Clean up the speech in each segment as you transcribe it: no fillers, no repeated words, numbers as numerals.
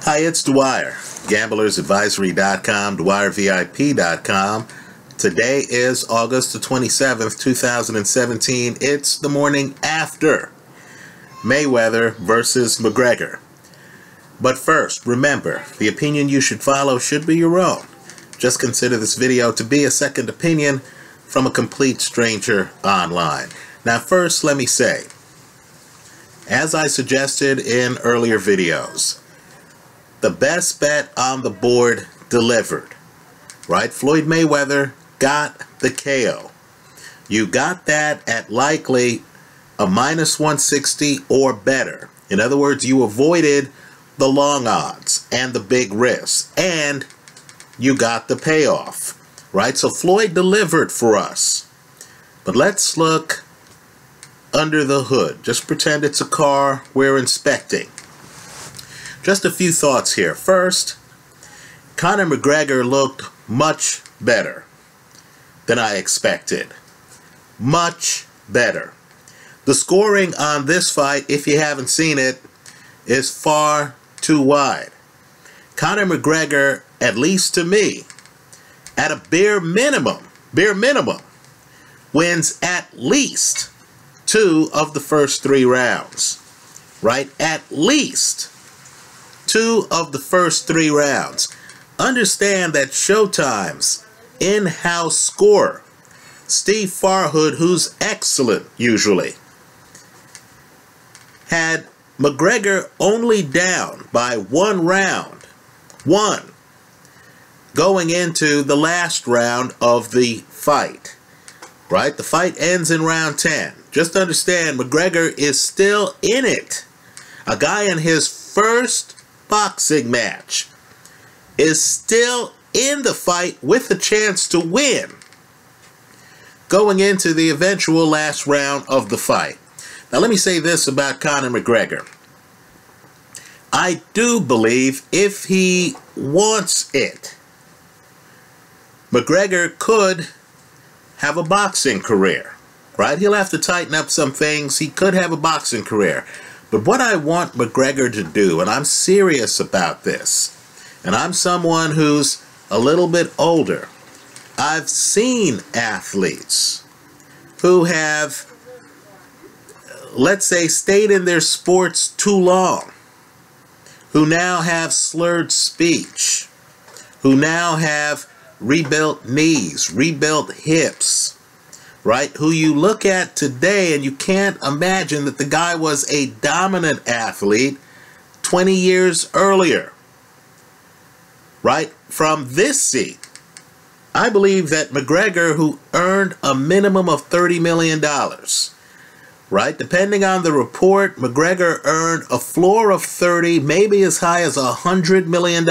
Hi, it's Dwyer, gamblersadvisory.com, dwyervip.com. Today is August the 27th, 2017. It's the morning after Mayweather versus McGregor. But first, remember, the opinion you should follow should be your own. Just consider this video to be a second opinion from a complete stranger online. Now first, let me say, as I suggested in earlier videos, the best bet on the board delivered, right? Floyd Mayweather got the KO. You got that at likely a minus 160 or better. In other words, you avoided the long odds and the big risks, and you got the payoff, right? So Floyd delivered for us. But let's look under the hood. Just pretend it's a car we're inspecting. Just a few thoughts here. First, Conor McGregor looked much better than I expected. Much better. The scoring on this fight, if you haven't seen it, is far too wide. Conor McGregor, at least to me, at a bare minimum, wins at least 2 of the first 3 rounds. Right? At least 2 of the first 3 rounds. Understand that Showtime's in-house scorer, Steve Farhood, who's excellent usually, had McGregor only down by 1 round. 1. Going into the last round of the fight. Right? The fight ends in round 10. Just understand, McGregor is still in it. A guy in his first boxing match is still in the fight with a chance to win going into the eventual last round of the fight. Now let me say this about Conor McGregor. I do believe if he wants it, McGregor could have a boxing career, right? He'll have to tighten up some things. He could have a boxing career. But what I want McGregor to do, and I'm serious about this, and I'm someone who's a little bit older, I've seen athletes who have, let's say, stayed in their sports too long, who now have slurred speech, who now have rebuilt knees, rebuilt hips, right? Who you look at today and you can't imagine that the guy was a dominant athlete 20 years earlier, right? From this seat, I believe that McGregor, who earned a minimum of $30 million, right? Depending on the report, McGregor earned a floor of 30, maybe as high as $100 million.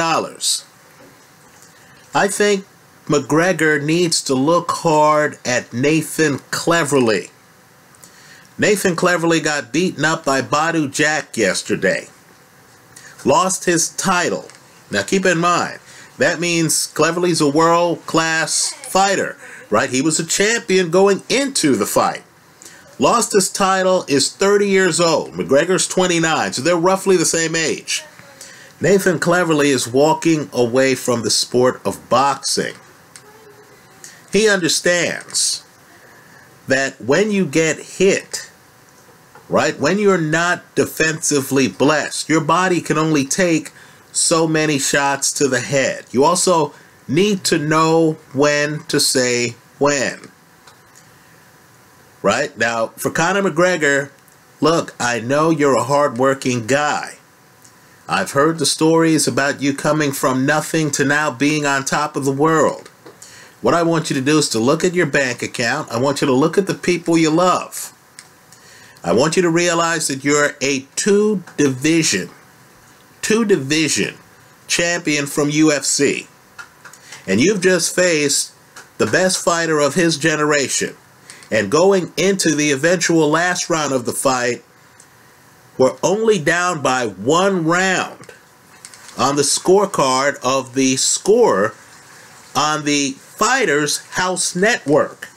I think McGregor needs to look hard at Nathan Cleverly. Nathan Cleverly got beaten up by Badu Jack yesterday. Lost his title. Now keep in mind, that means Cleverly's a world-class fighter, right? He was a champion going into the fight. Lost his title, is 30 years old. McGregor's 29, so they're roughly the same age. Nathan Cleverly is walking away from the sport of boxing. He understands that when you get hit, right, when you're not defensively blessed, your body can only take so many shots to the head. You also need to know when to say when. Right? Now, for Conor McGregor, look, I know you're a hard-working guy. I've heard the stories about you coming from nothing to now being on top of the world. What I want you to do is to look at your bank account. I want you to look at the people you love. I want you to realize that you're a two-division champion from UFC. And you've just faced the best fighter of his generation. And going into the eventual last round of the fight, we're only down by 1 round on the scorecard of the scorer on the Fighters House Network.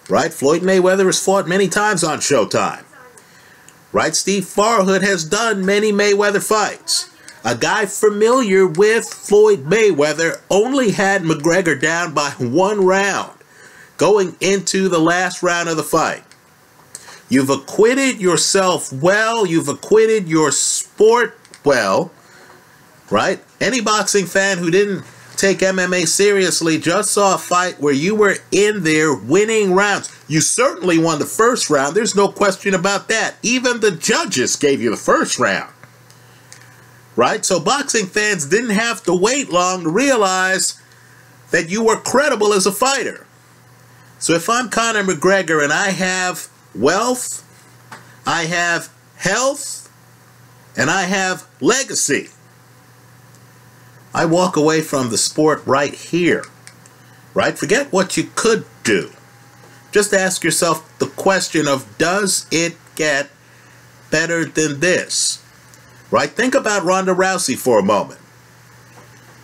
Right? Floyd Mayweather has fought many times on Showtime. Right? Steve Farhood has done many Mayweather fights. A guy familiar with Floyd Mayweather only had McGregor down by 1 round going into the last round of the fight. You've acquitted yourself well. You've acquitted your sport well, right? Any boxing fan who didn't take MMA seriously just saw a fight where you were in there winning rounds. You certainly won the first round. There's no question about that. Even the judges gave you the first round. Right? So boxing fans didn't have to wait long to realize that you were credible as a fighter. So if I'm Conor McGregor and I have wealth, I have health, and I have legacy, I walk away from the sport right here. Right? Forget what you could do. Just ask yourself the question of, does it get better than this? Right? Think about Ronda Rousey for a moment.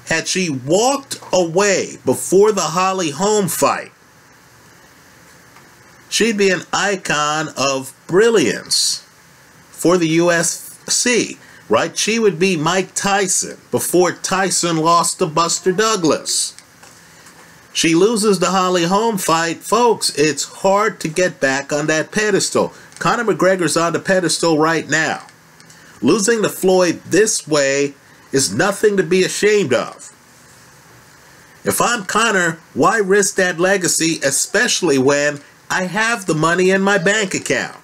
Had she walked away before the Holly Holm fight, she'd be an icon of brilliance for the UFC. Right? She would be Mike Tyson before Tyson lost to Buster Douglas. She loses the Holly Holm fight. Folks, it's hard to get back on that pedestal. Conor McGregor's on the pedestal right now. Losing to Floyd this way is nothing to be ashamed of. If I'm Conor, why risk that legacy, especially when I have the money in my bank account?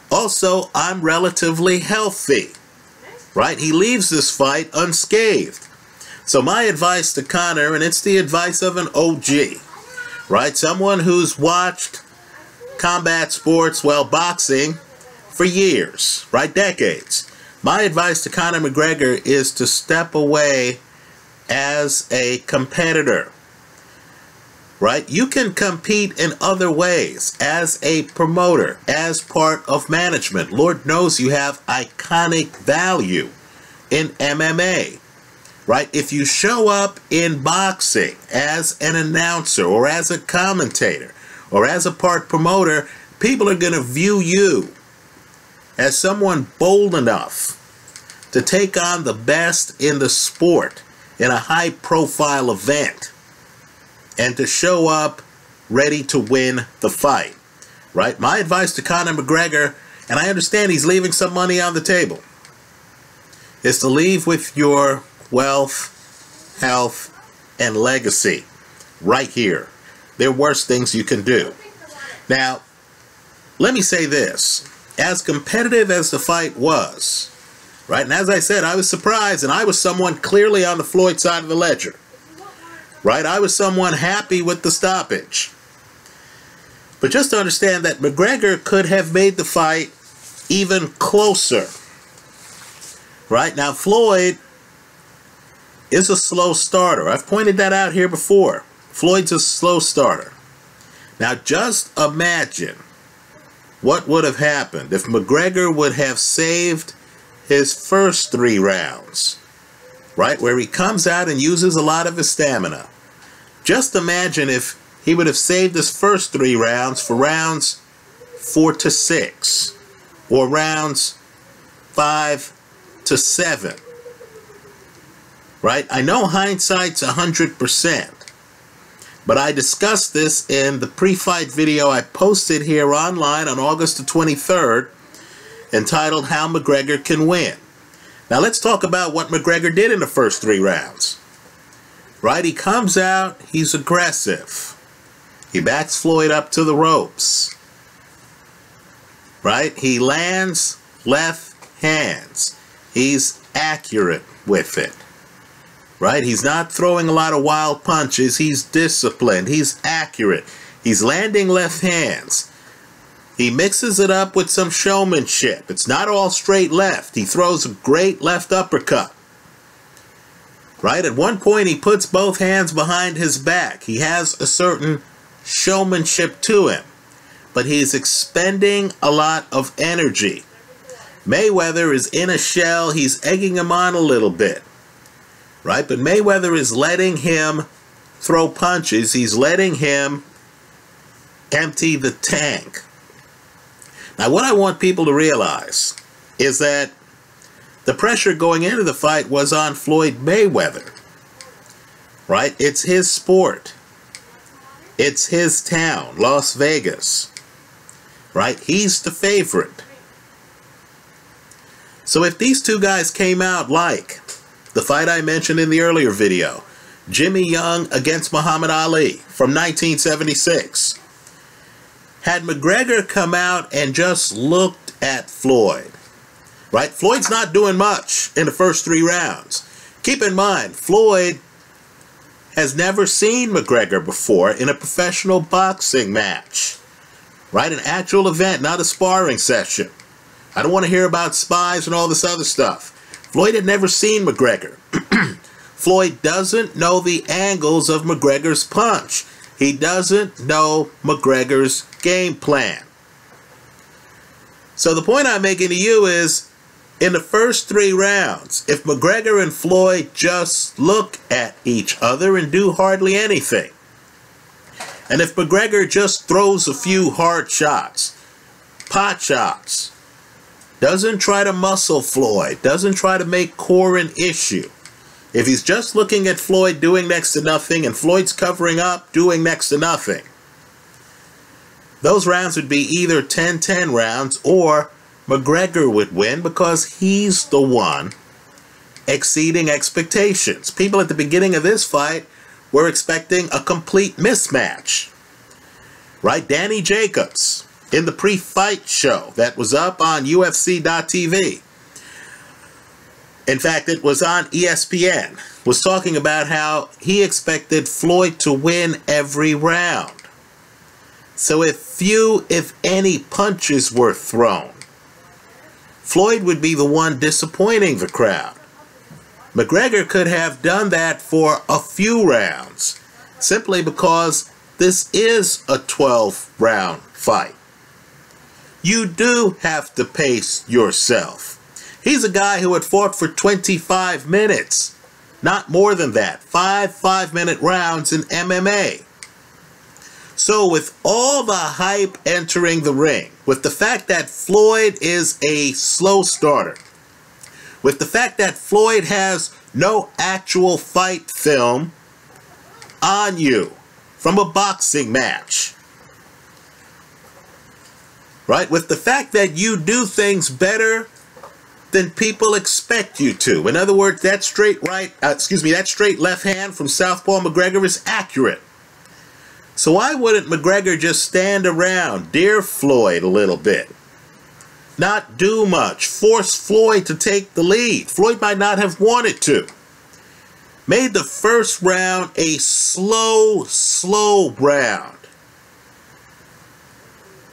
Also, I'm relatively healthy. Right? He leaves this fight unscathed. So my advice to Conor, and it's the advice of an OG, right? Someone who's watched combat sports, well, boxing, for years, right? Decades. My advice to Conor McGregor is to step away as a competitor. Right? You can compete in other ways as a promoter, as part of management. Lord knows you have iconic value in MMA. Right? If you show up in boxing as an announcer or as a commentator or as a part promoter, people are going to view you as someone bold enough to take on the best in the sport in a high-profile event and to show up ready to win the fight. Right? My advice to Conor McGregor, and I understand he's leaving some money on the table, is to leave with your wealth, health, and legacy right here. There are worse things you can do. Now, let me say this. As competitive as the fight was, right, and as I said, I was surprised, and I was someone clearly on the Floyd side of the ledger. Right? I was someone happy with the stoppage. But just to understand that McGregor could have made the fight even closer. Right? Now, Floyd is a slow starter. I've pointed that out here before. Floyd's a slow starter. Now, just imagine what would have happened if McGregor would have saved his first 3 rounds. Right? Where he comes out and uses a lot of his stamina. Just imagine if he would have saved his first 3 rounds for rounds 4 to 6 or rounds 5 to 7. Right? I know hindsight's 100%, but I discussed this in the pre-fight video I posted here online on August the 23rd, entitled How McGregor Can Win. Now let's talk about what McGregor did in the first 3 rounds. Right? He comes out, he's aggressive. He backs Floyd up to the ropes. Right? He lands left hands. He's accurate with it. Right? He's not throwing a lot of wild punches. He's disciplined. He's accurate. He's landing left hands. He mixes it up with some showmanship. It's not all straight left. He throws a great left uppercut. Right? At one point, he puts both hands behind his back. He has a certain showmanship to him. But he's expending a lot of energy. Mayweather is in a shell. He's egging him on a little bit. Right? But Mayweather is letting him throw punches. He's letting him empty the tank. Now, what I want people to realize is that The pressure going into the fight was on Floyd Mayweather, right? It's his sport. It's his town, Las Vegas, right? He's the favorite. So if these two guys came out like the fight I mentioned in the earlier video, Jimmy Young against Muhammad Ali from 1976, had McGregor come out and just looked at Floyd, right? Floyd's not doing much in the first 3 rounds. Keep in mind, Floyd has never seen McGregor before in a professional boxing match, right? An actual event, not a sparring session. I don't want to hear about spies and all this other stuff. Floyd had never seen McGregor. Floyd doesn't know the angles of McGregor's punch. He doesn't know McGregor's game plan. So the point I'm making to you is, in the first 3 rounds, if McGregor and Floyd just look at each other and do hardly anything, and if McGregor just throws a few hard shots, pot shots, doesn't try to muscle Floyd, doesn't try to make core an issue, if he's just looking at Floyd doing next to nothing and Floyd's covering up, doing next to nothing, those rounds would be either 10-10 rounds, or McGregor would win because he's the one exceeding expectations. People at the beginning of this fight were expecting a complete mismatch, right? Danny Jacobs, in the pre-fight show that was up on UFC.tv, in fact, it was on ESPN, was talking about how he expected Floyd to win every round. So if few, if any, punches were thrown, Floyd would be the one disappointing the crowd. McGregor could have done that for a few rounds, simply because this is a 12-round fight. You do have to pace yourself. He's a guy who had fought for 25 minutes, not more than that, 5 5-minute rounds in MMA. So with all the hype entering the ring, with the fact that Floyd is a slow starter, with the fact that Floyd has no actual fight film on you from a boxing match, right? With the fact that you do things better than people expect you to. In other words, that straight that straight left hand from Southpaw McGregor is accurate. So why wouldn't McGregor just stand around, dear Floyd a little bit, not do much, force Floyd to take the lead? Floyd might not have wanted to. Made the first round a slow round.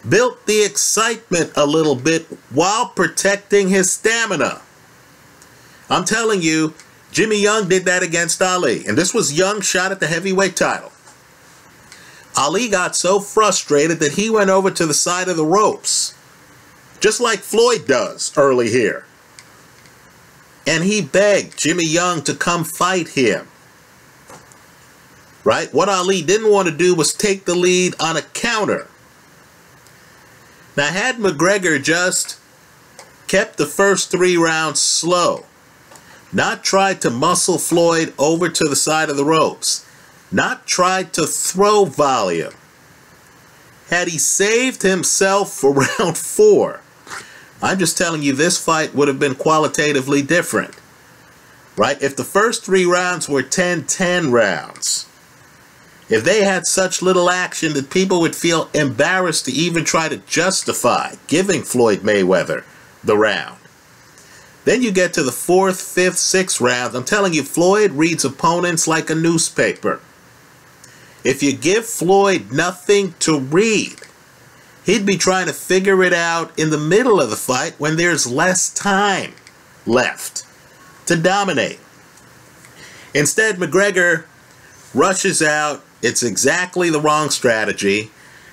Built the excitement a little bit while protecting his stamina. I'm telling you, Jimmy Young did that against Ali, and this was Young's shot at the heavyweight title. Ali got so frustrated that he went over to the side of the ropes, just like Floyd does early here. And he begged Jimmy Young to come fight him. Right? What Ali didn't want to do was take the lead on a counter. Now, had McGregor just kept the first 3 rounds slow, not tried to muscle Floyd over to the side of the ropes, not tried to throw volume, had he saved himself for round 4, I'm just telling you, this fight would have been qualitatively different, right? If the first 3 rounds were 10-10 rounds, if they had such little action that people would feel embarrassed to even try to justify giving Floyd Mayweather the round, then you get to the 4th, 5th, 6th round. I'm telling you, Floyd reads opponents like a newspaper. If you give Floyd nothing to read, he'd be trying to figure it out in the middle of the fight when there's less time left to dominate. Instead, McGregor rushes out. It's exactly the wrong strategy.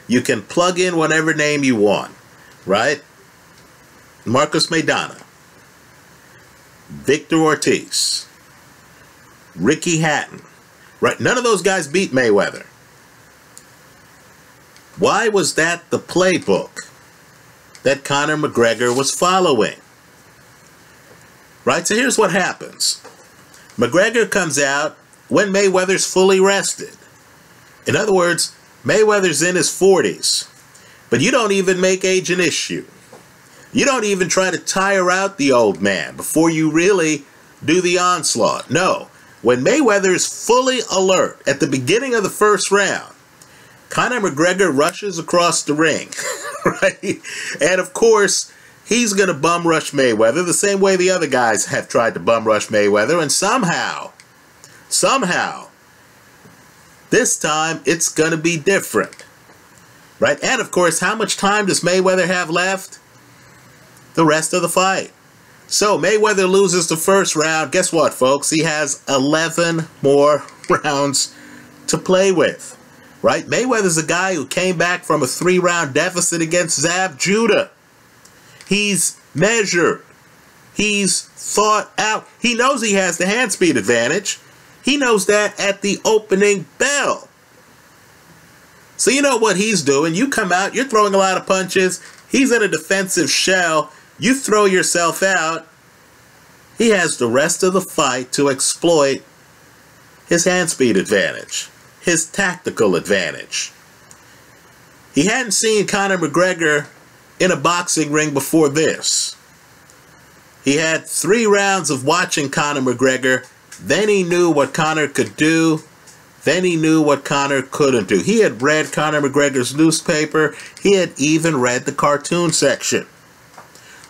You can plug in whatever name you want, right? Marcos Maidana, Victor Ortiz, Ricky Hatton, right? None of those guys beat Mayweather. Why was that the playbook that Conor McGregor was following? Right? So here's what happens. McGregor comes out when Mayweather's fully rested. In other words, Mayweather's in his 40s. But you don't even make age an issue. You don't even try to tire out the old man before you really do the onslaught. No. When Mayweather is fully alert at the beginning of the first round, Conor McGregor rushes across the ring, right? And of course, he's going to bum rush Mayweather the same way the other guys have tried to bum rush Mayweather. And somehow, this time it's going to be different, right? And of course, how much time does Mayweather have left? The rest of the fight. So Mayweather loses the first round. Guess what, folks? He has 11 more rounds to play with, right? Mayweather's a guy who came back from a 3-round deficit against Zab Judah. He's measured. He's thought out. He knows he has the hand speed advantage. He knows that at the opening bell. So you know what he's doing. You come out, you're throwing a lot of punches. He's in a defensive shell. You throw yourself out. He has the rest of the fight to exploit his hand speed advantage, his tactical advantage. He hadn't seen Conor McGregor in a boxing ring before this. He had 3 rounds of watching Conor McGregor. Then he knew what Conor could do. Then he knew what Conor couldn't do. He had read Conor McGregor's newspaper. He had even read the cartoon section.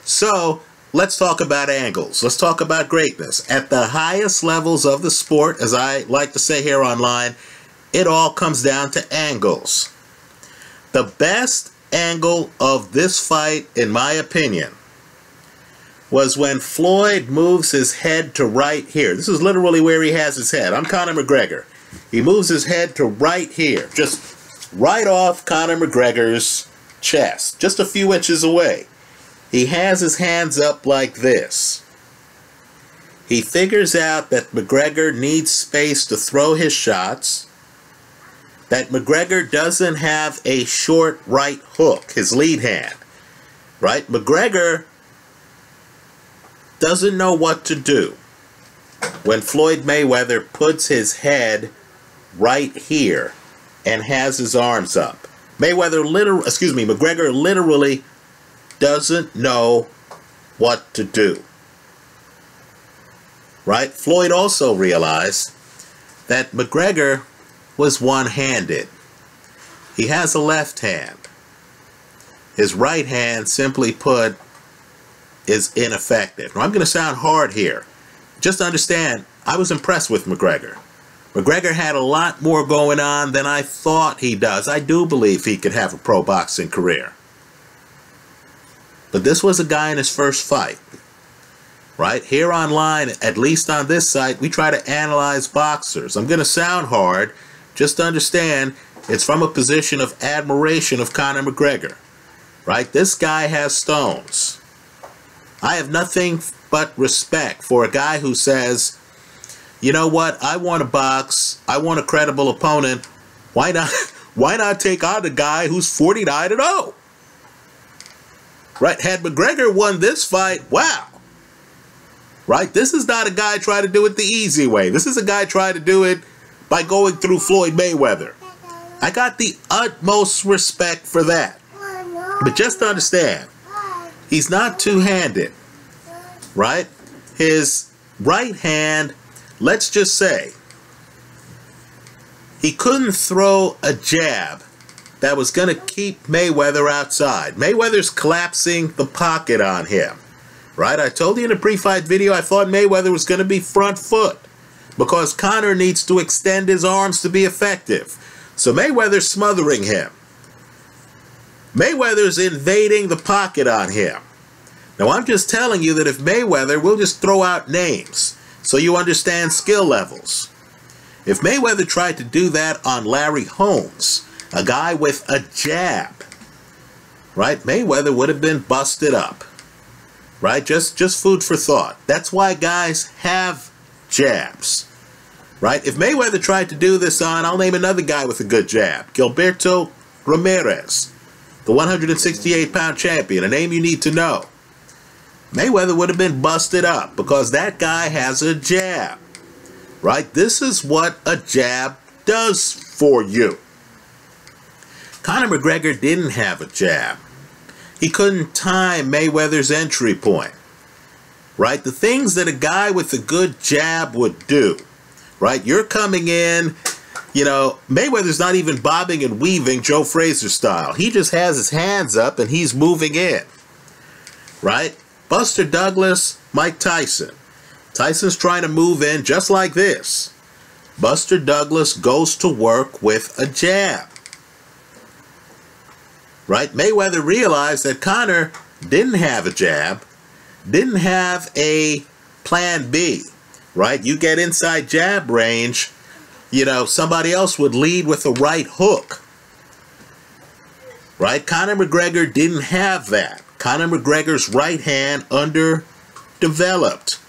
So, let's talk about angles. Let's talk about greatness. At the highest levels of the sport, as I like to say here online, it all comes down to angles. The best angle of this fight, in my opinion, was when Floyd moves his head to right here. This is literally where he has his head. I'm Conor McGregor. He moves his head to right here, just right off Conor McGregor's chest, just a few inches away. He has his hands up like this. He figures out that McGregor needs space to throw his shots, that McGregor doesn't have a short right hook, his lead hand, right? McGregor doesn't know what to do when Floyd Mayweather puts his head right here and has his arms up. McGregor literally doesn't know what to do. Right? Floyd also realized that McGregor was one-handed. He has a left hand. His right hand, simply put, is ineffective. Now, I'm going to sound hard here. Just understand, I was impressed with McGregor. McGregor had a lot more going on than I thought he does. I do believe he could have a pro boxing career. But this was a guy in his first fight. Right? Here online, at least on this site, we try to analyze boxers. I'm going to sound hard. Just understand, it's from a position of admiration of Conor McGregor. Right? This guy has stones. I have nothing but respect for a guy who says, you know what, I want to box, I want a credible opponent, why not take on the guy who's 49-0? Right? Had McGregor won this fight, wow. Right? This is not a guy trying to do it the easy way. This is a guy trying to do it by going through Floyd Mayweather. I got the utmost respect for that. But just understand, he's not two-handed. Right? His right hand, let's just say, he couldn't throw a jab that was going to keep Mayweather outside. Mayweather's collapsing the pocket on him. Right? I told you in a pre-fight video I thought Mayweather was going to be front foot because Conor needs to extend his arms to be effective. So Mayweather's smothering him. Mayweather's invading the pocket on him. Now I'm just telling you that if Mayweather, we'll just throw out names so you understand skill levels. If Mayweather tried to do that on Larry Holmes, a guy with a jab, right, Mayweather would have been busted up. Right? Just food for thought. That's why guys have jabs. Right? If Mayweather tried to do this on, I'll name another guy with a good jab. Gilberto Ramirez, the 168-pound champion, a name you need to know. Mayweather would have been busted up because that guy has a jab, right? This is what a jab does for you. Conor McGregor didn't have a jab. He couldn't time Mayweather's entry point, right? The things that a guy with a good jab would do, right? You're coming in, you know, Mayweather's not even bobbing and weaving Joe Frazier style. He just has his hands up and he's moving in, right? Buster Douglas, Mike Tyson. Tyson's trying to move in just like this. Buster Douglas goes to work with a jab, right? Mayweather realized that Conor didn't have a jab, didn't have a plan B, right? You get inside jab range, you know, somebody else would lead with a right hook, right? Conor McGregor didn't have that. Conor McGregor's right hand underdeveloped,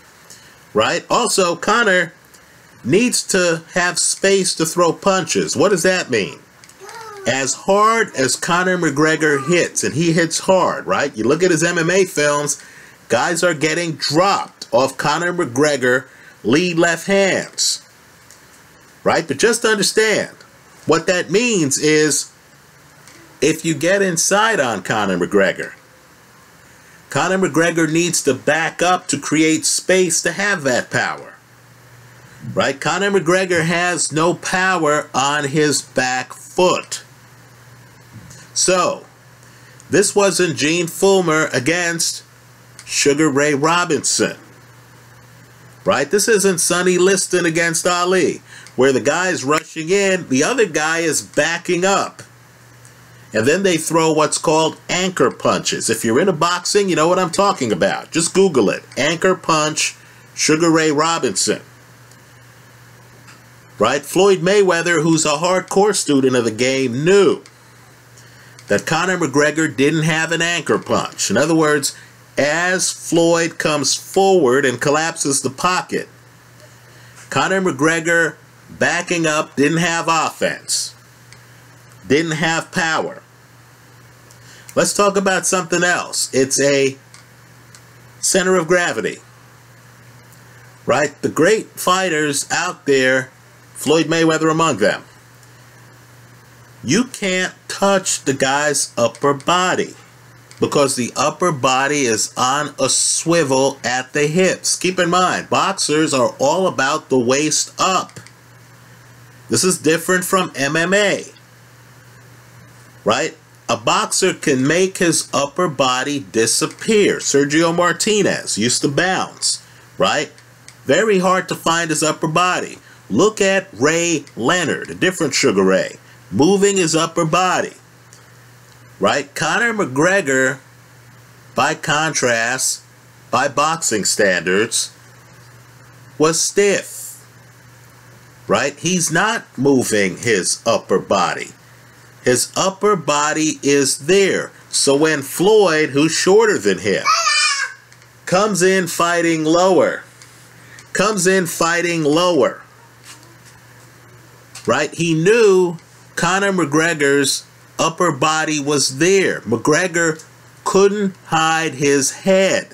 right? Also, Conor needs to have space to throw punches. What does that mean? As hard as Conor McGregor hits, and he hits hard, right? You look at his MMA films, guys are getting dropped off Conor McGregor lead left hands, right? But just understand, what that means is if you get inside on Conor McGregor needs to back up to create space to have that power, right? Conor McGregor has no power on his back foot. So, this wasn't Gene Fullmer against Sugar Ray Robinson, right? This isn't Sonny Liston against Ali, where the guy is rushing in, the other guy is backing up. And then they throw what's called anchor punches. If you're into boxing, you know what I'm talking about. Just Google it. Anchor punch, Sugar Ray Robinson. Right? Floyd Mayweather, who's a hardcore student of the game, knew that Conor McGregor didn't have an anchor punch. In other words, as Floyd comes forward and collapses the pocket, Conor McGregor backing up didn't have offense. Didn't have power. Let's talk about something else. It's a center of gravity, right? The great fighters out there, Floyd Mayweather among them, you can't touch the guy's upper body because the upper body is on a swivel at the hips. Keep in mind, boxers are all about the waist up. This is different from MMA. Right? A boxer can make his upper body disappear. Sergio Martinez used to bounce, right? Very hard to find his upper body. Look at Ray Leonard, a different Sugar Ray, moving his upper body, right? Conor McGregor, by contrast, by boxing standards, was stiff, right? He's not moving his upper body. His upper body is there. So when Floyd, who's shorter than him, comes in fighting lower, right? He knew Conor McGregor's upper body was there. McGregor couldn't hide his head,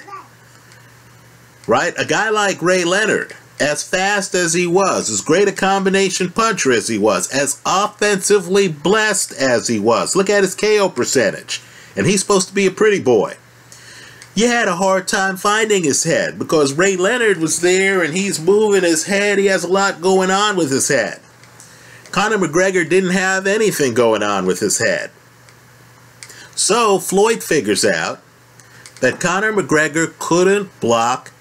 right? A guy like Ray Leonard, as fast as he was, as great a combination puncher as he was, as offensively blessed as he was. Look at his KO percentage. And he's supposed to be a pretty boy. You had a hard time finding his head because Ray Leonard was there and he's moving his head. He has a lot going on with his head. Conor McGregor didn't have anything going on with his head. So Floyd figures out that Conor McGregor couldn't block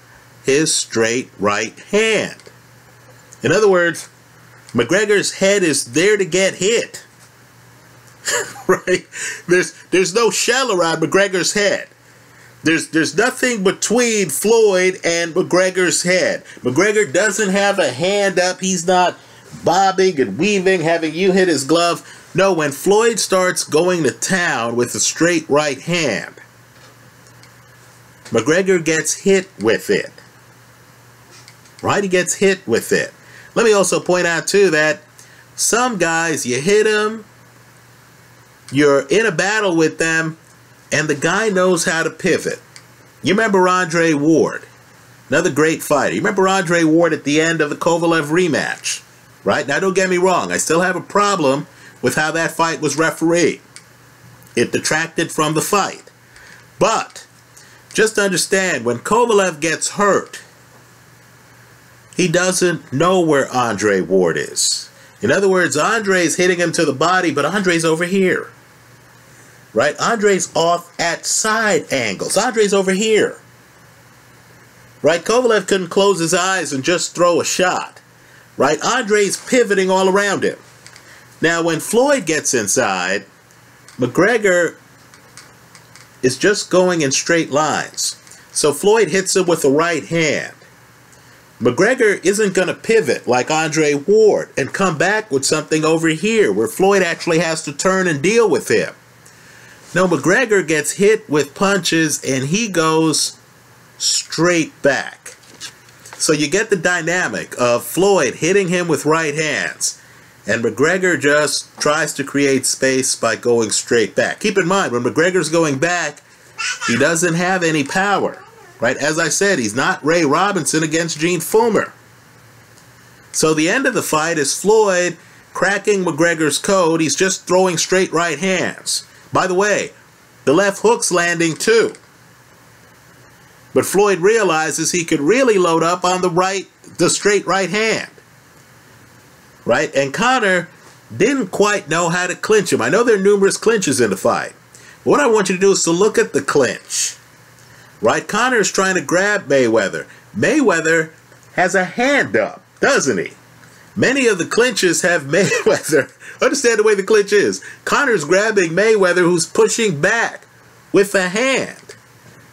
his straight right hand. In other words, McGregor's head is there to get hit. Right? There's no shell around McGregor's head. There's nothing between Floyd and McGregor's head. McGregor doesn't have a hand up. He's not bobbing and weaving, having you hit his glove. No, when Floyd starts going to town with a straight right hand, McGregor gets hit with it. Right? He gets hit with it. Let me also point out, too, that some guys, you hit them, you're in a battle with them, and the guy knows how to pivot. You remember Andre Ward, another great fighter. You remember Andre Ward at the end of the Kovalev rematch, right? Now, don't get me wrong. I still have a problem with how that fight was refereed. It detracted from the fight. But just understand, when Kovalev gets hurt, he doesn't know where Andre Ward is. In other words, Andre's hitting him to the body, but Andre's over here. Right? Andre's off at side angles. Andre's over here. Right? Kovalev couldn't close his eyes and just throw a shot. Right? Andre's pivoting all around him. Now, when Floyd gets inside, McGregor is just going in straight lines. So Floyd hits him with the right hand. McGregor isn't going to pivot like Andre Ward and come back with something over here where Floyd actually has to turn and deal with him. No, McGregor gets hit with punches and he goes straight back. So you get the dynamic of Floyd hitting him with right hands, and McGregor just tries to create space by going straight back. Keep in mind, when McGregor's going back, he doesn't have any power. Right? As I said, he's not Ray Robinson against Gene Fullmer. So the end of the fight is Floyd cracking McGregor's code. He's just throwing straight right hands. By the way, the left hook's landing too. But Floyd realizes he could really load up on the straight right hand. Right? And Conor didn't quite know how to clinch him. I know there are numerous clinches in the fight. But what I want you to do is to look at the clinch. Right? Conor's trying to grab Mayweather. Mayweather has a hand up, doesn't he? Many of the clinches have Mayweather. Understand the way the clinch is. Conor's grabbing Mayweather, who's pushing back with a hand.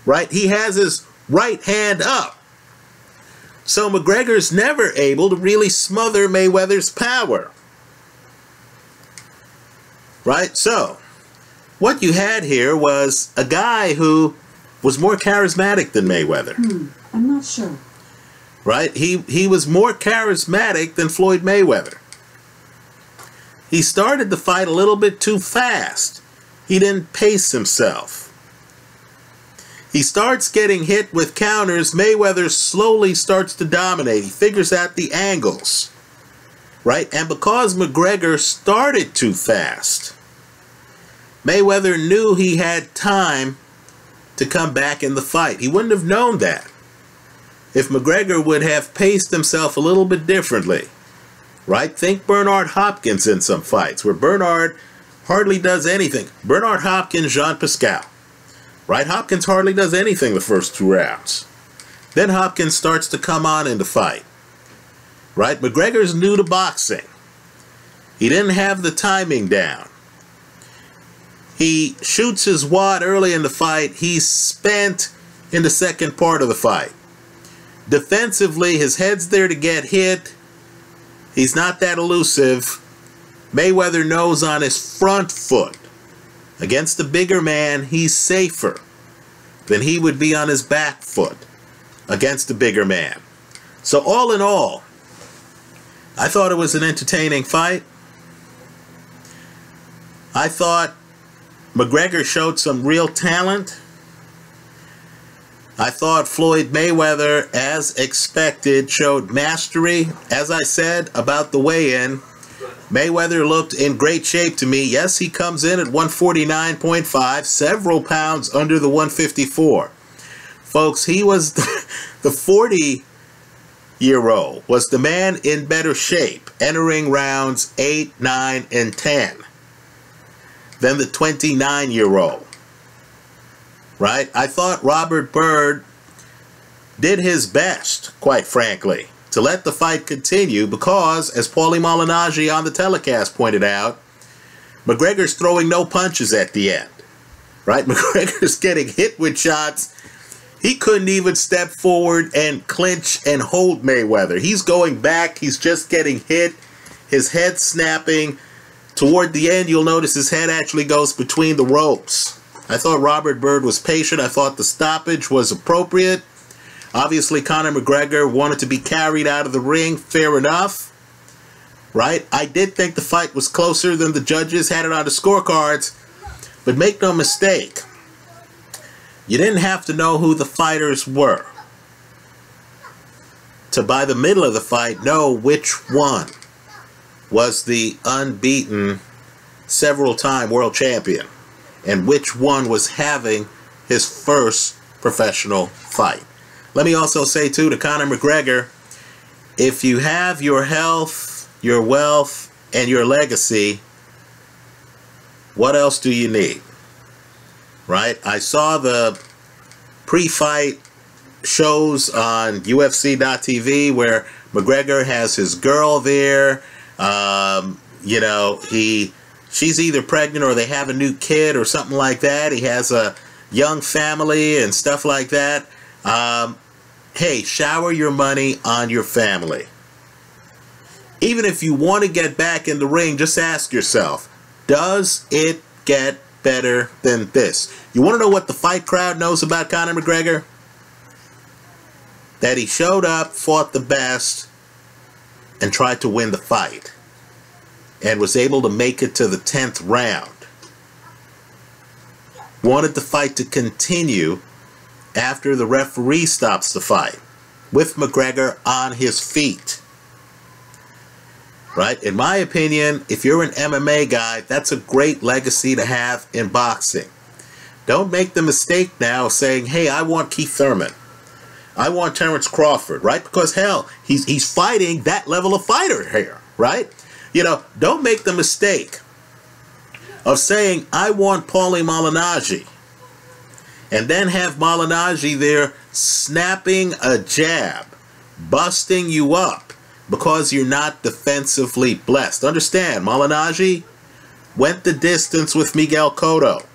Right? He has his right hand up. So McGregor's never able to really smother Mayweather's power. Right? So, what you had here was a guy who was more charismatic than Mayweather. I'm not sure. Right? He was more charismatic than Floyd Mayweather. He started the fight a little bit too fast. He didn't pace himself. He starts getting hit with counters. Mayweather slowly starts to dominate. He figures out the angles. Right? And because McGregor started too fast, Mayweather knew he had time to come back in the fight. He wouldn't have known that if McGregor would have paced himself a little bit differently. Right? Think Bernard Hopkins in some fights where Bernard hardly does anything. Bernard Hopkins, Jean Pascal. Right? Hopkins hardly does anything the first 2 rounds. Then Hopkins starts to come on in the fight. Right? McGregor's new to boxing. He didn't have the timing down. He shoots his wad early in the fight. He's spent in the second part of the fight. Defensively, his head's there to get hit. He's not that elusive. Mayweather knows on his front foot. Against the bigger man, he's safer than he would be on his back foot against the bigger man. So all in all, I thought it was an entertaining fight. I thought McGregor showed some real talent. I thought Floyd Mayweather, as expected, showed mastery. As I said about the weigh-in, Mayweather looked in great shape to me. Yes, he comes in at 149.5, several pounds under the 154. Folks, he was the 40-year-old, was the man in better shape, entering rounds 8, 9, and 10 than the 29-year-old. Right? I thought Robert Byrd did his best, quite frankly, to let the fight continue because, as Paulie Malignaggi on the telecast pointed out, McGregor's throwing no punches at the end. Right? McGregor's getting hit with shots. He couldn't even step forward and clinch and hold Mayweather. He's going back. He's just getting hit. His head snapping. Toward the end, you'll notice his head actually goes between the ropes. I thought Robert Byrd was patient. I thought the stoppage was appropriate. Obviously, Conor McGregor wanted to be carried out of the ring. Fair enough. Right? I did think the fight was closer than the judges had it on the scorecards. But make no mistake, You didn't have to know who the fighters were to, by the middle of the fight, know which one was the unbeaten several-time world champion and which one was having his first professional fight. Let me also say, too, to Conor McGregor, if you have your health, your wealth, and your legacy, what else do you need? Right? I saw the pre-fight shows on UFC.tv where McGregor has his girl there. You know, she's either pregnant or they have a new kid or something like that. He has a young family and stuff like that. Hey, shower your money on your family. Even if you want to get back in the ring, just ask yourself, does it get better than this? You want to know what the fight crowd knows about Conor McGregor? That he showed up, fought the best, and tried to win the fight. And was able to make it to the 10th round. Wanted the fight to continue after the referee stops the fight, with McGregor on his feet. Right? In my opinion, if you're an MMA guy, that's a great legacy to have in boxing. Don't make the mistake now of saying, hey, I want Keith Thurman. I want Terrence Crawford, right? Because, hell, he's fighting that level of fighter here, right? You know, don't make the mistake of saying, I want Paulie Malignaggi, and then have Malignaggi there snapping a jab, busting you up because you're not defensively blessed. Understand, Malignaggi went the distance with Miguel Cotto,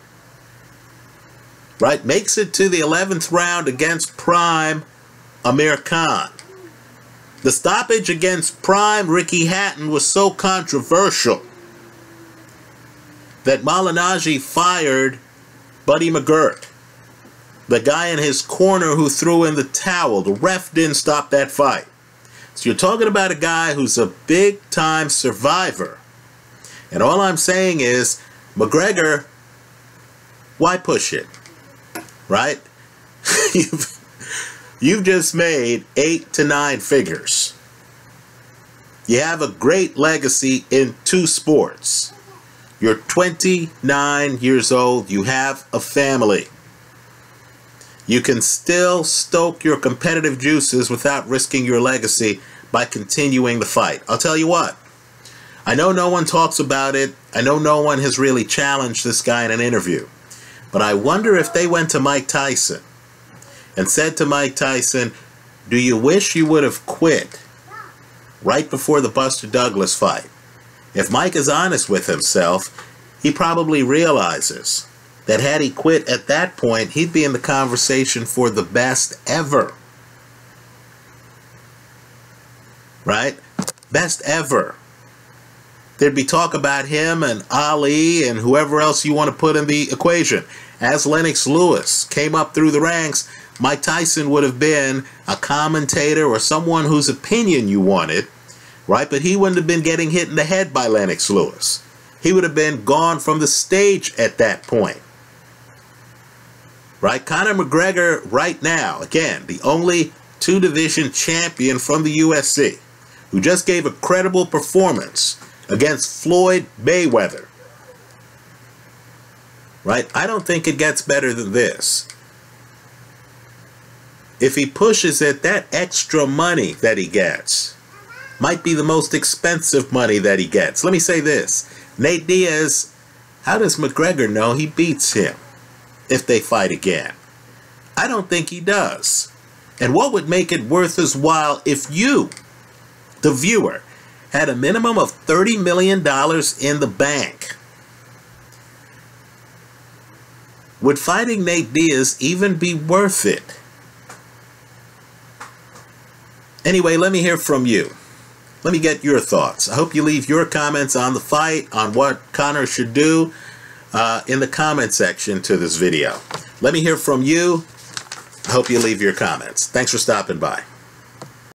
right? Makes it to the 11th round against Prime Amir Khan. The stoppage against Prime Ricky Hatton was so controversial that Malignaggi fired Buddy McGirt, the guy in his corner who threw in the towel. The ref didn't stop that fight. So you're talking about a guy who's a big-time survivor. And all I'm saying is, McGregor, why push it? Right? You've just made 8 to 9 figures. You have a great legacy in 2 sports. You're 29 years old. You have a family. You can still stoke your competitive juices without risking your legacy by continuing the fight. I'll tell you what. I know no one talks about it. I know no one has really challenged this guy in an interview. But I wonder if they went to Mike Tyson and said to Mike Tyson, do you wish you would have quit right before the Buster Douglas fight? If Mike is honest with himself, he probably realizes that had he quit at that point, he'd be in the conversation for the best ever. Right? Best ever. There'd be talk about him and Ali and whoever else you want to put in the equation. As Lennox Lewis came up through the ranks, Mike Tyson would have been a commentator or someone whose opinion you wanted, right? But he wouldn't have been getting hit in the head by Lennox Lewis. He would have been gone from the stage at that point. Right? Conor McGregor right now, again, the only 2-division champion from the UFC, who just gave a credible performance against Floyd Mayweather. Right? I don't think it gets better than this. If he pushes it, that extra money that he gets might be the most expensive money that he gets. Let me say this. Nate Diaz, how does McGregor know he beats him if they fight again? I don't think he does. And what would make it worth his while if you, the viewer, had a minimum of $30 million in the bank? Would fighting Nate Diaz even be worth it? Anyway, let me hear from you. Let me get your thoughts. I hope you leave your comments on the fight, on what Conor should do, in the comment section to this video. Let me hear from you. I hope you leave your comments. Thanks for stopping by.